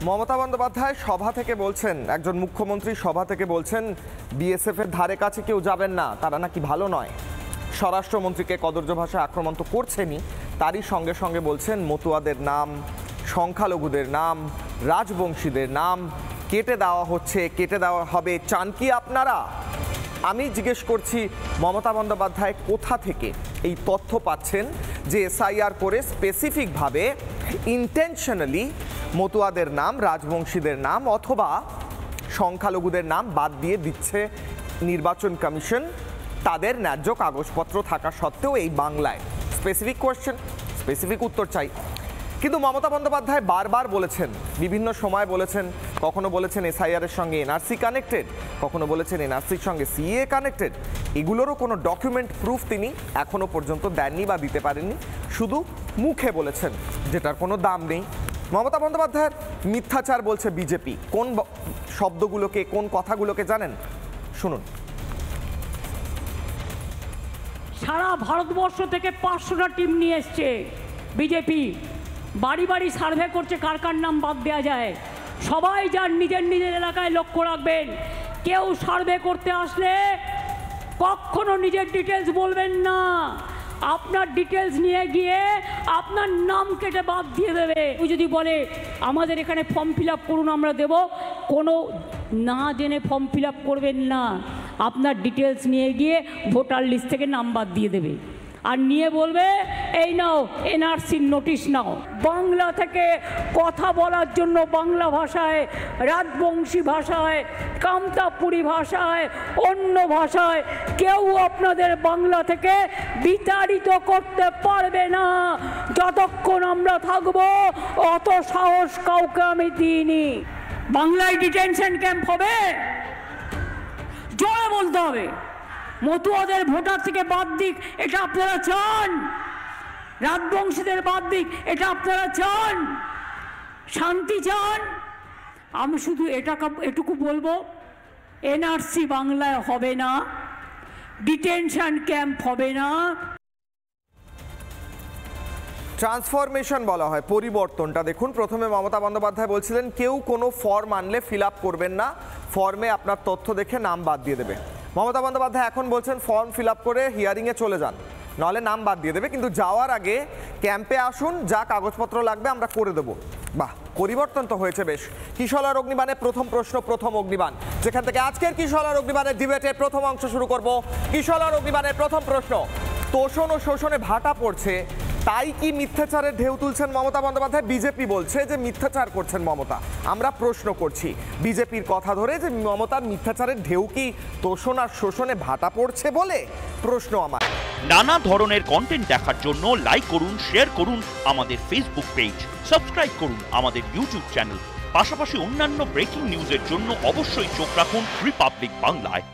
মমতা বন্দ্যোপাধ্যায় সভা থেকে বলছেন, একজন মুখ্যমন্ত্রী সভা থেকে বলছেন বিএসএফ এর ধারে কাছে কেউ যাবেন না, তারা নাকি ভালো নয়। স্বরাষ্ট্রমন্ত্রীকে কদর্য ভাষায় আক্রমণ তো করছেনই, তারই সঙ্গে সঙ্গে বলছেন মতুয়াদের নাম, সংখ্যালঘুদের নাম, রাজবংশীদের নাম কেটে দেওয়া হচ্ছে, কেটে দেওয়া হবে। চান কি আপনারা? আমি জিজ্ঞেস করছি মমতা বন্দ্যোপাধ্যায় কোথা থেকে এই তথ্য পাচ্ছেন যে এসআইআর করে স্পেসিফিকভাবে ইন্টেনশনালি মতুয়াদের নাম, রাজবংশীদের নাম অথবা সংখ্যালঘুদের নাম বাদ দিয়ে দিচ্ছে নির্বাচন কমিশন, তাদের ন্যায্য কাগজপত্র থাকা সত্ত্বেও এই বাংলায়? স্পেসিফিক কোয়েশ্চেন, স্পেসিফিক উত্তর চাই। কিন্তু মমতা বন্দ্যোপাধ্যায় বারবার বলেছেন, বিভিন্ন সময় বলেছেন, কখনো বলেছেন এসআইআর এর সঙ্গে এনআরসি কানেক্টেড, কখনো বলেছেন এনআরসির সঙ্গে সিএ কানেক্টেড। এগুলোরও কোনো ডকুমেন্ট প্রুফ তিনি এখনো পর্যন্ত দেননি বা দিতে পারেননি, শুধু মুখে বলেছেন, যেটার কোনো দাম নেই। মমতা বন্দ্যোপাধ্যায়ের মিথ্যাচার বলছে বিজেপি। কোন শব্দগুলোকে, কোন কথাগুলোকে জানেন? শুনুন। সারা ভারতবর্ষ থেকে 500টা টিম নিয়ে এসছে বিজেপি, বাড়ি বাড়ি সার্ভে করছে কার কার নাম বাদ দেওয়া যায়। সবাই যার নিজের নিজের এলাকায় লক্ষ্য রাখবেন, কেউ সার্ভে করতে আসলে কখনো নিজের ডিটেলস বলবেন না। আপনার ডিটেলস নিয়ে গিয়ে আপনার নাম কেটে বাদ দিয়ে দেবে। যদি বলে আমাদের এখানে ফর্ম ফিল আপ করুন আমরা দেব, কোনো না জেনে ফর্ম ফিল আপ করবেন না। আপনার ডিটেলস নিয়ে গিয়ে ভোটার লিস্ট থেকে নাম বাদ দিয়ে দেবে, আর নিয়ে বলবে এই নাও এনআরসির নোটিশ নাও। বাংলা থেকে কথা বলার জন্য বাংলা ভাষায়, রাজবংশী ভাষায়, কামতাপুরী ভাষায়, অন্য ভাষায় কেউ আপনাদের বাংলা থেকে বিতাড়িত করতে পারবে না। যতক্ষণ আমরা থাকবো অত সাহস কাউকে আমি দিইনি। বাংলায় ডিটেনশন ক্যাম্প হবে, জোরে বলতে হবে। মতুয়াদের ভোটার থেকে বাদ দিক, এটা আপনারা চান? রাজবংশীদের বাদ দিক, এটা আপনারা চান? শান্তি চান? আমি শুধু এটুকু বলবো, এনআরসি বাংলায় হবে না, ডিটেনশন ক্যাম্প হবে না। ট্রান্সফরমেশন বলা হয়, পরিবর্তনটা দেখুন। প্রথমে মমতা বন্দ্যোপাধ্যায় বলছিলেন কেউ কোনো ফর্ম আনলে ফিল আপ করবেন না, ফর্মে আপনার তথ্য দেখে নাম বাদ দিয়ে দেবে। মমতা বন্দ্যোপাধ্যায় এখন বলছেন ফর্ম ফিল আপ করে হিয়ারিংয়ে চলে যান, নাহলে নাম বাদ দিয়ে দেবে, কিন্তু যাওয়ার আগে ক্যাম্পে আসুন, যা কাগজপত্র লাগবে আমরা করে দেবো। বাহ, পরিবর্তন তো হয়েছে বেশ। কিশলয় অগ্নিবাণের প্রথম প্রশ্ন, প্রথম অগ্নিবাণ, যেখান থেকে আজকের কিশলয় অগ্নিবাণের ডিবেটের প্রথম অংশ শুরু করব। কিশলয় অগ্নিবাণের প্রথম প্রশ্ন, তোষণ ও শোষণে ভাটা পড়ছে, তাই কি মিথ্যাচারের ঢেউ তুলছেন মমতা বন্দ্যোপাধ্যায়? বিজেপি বলছে যে মিথ্যাচার করছেন মমতা। আমরা প্রশ্ন করছি বিজেপির কথা ধরে যে মমতার মিথ্যাচারের ঢেউ কি তোষণ আর শোষণে ভাটা পড়ছে বলে? প্রশ্ন আমার। নানা ধরনের কন্টেন্ট দেখার জন্য লাইক করুন, শেয়ার করুন আমাদের ফেসবুক পেজ, সাবস্ক্রাইব করুন আমাদের ইউটিউব চ্যানেল। পাশাপাশি অন্যান্য ব্রেকিং নিউজের জন্য অবশ্যই চোখ রাখুন রিপাবলিক বাংলায়।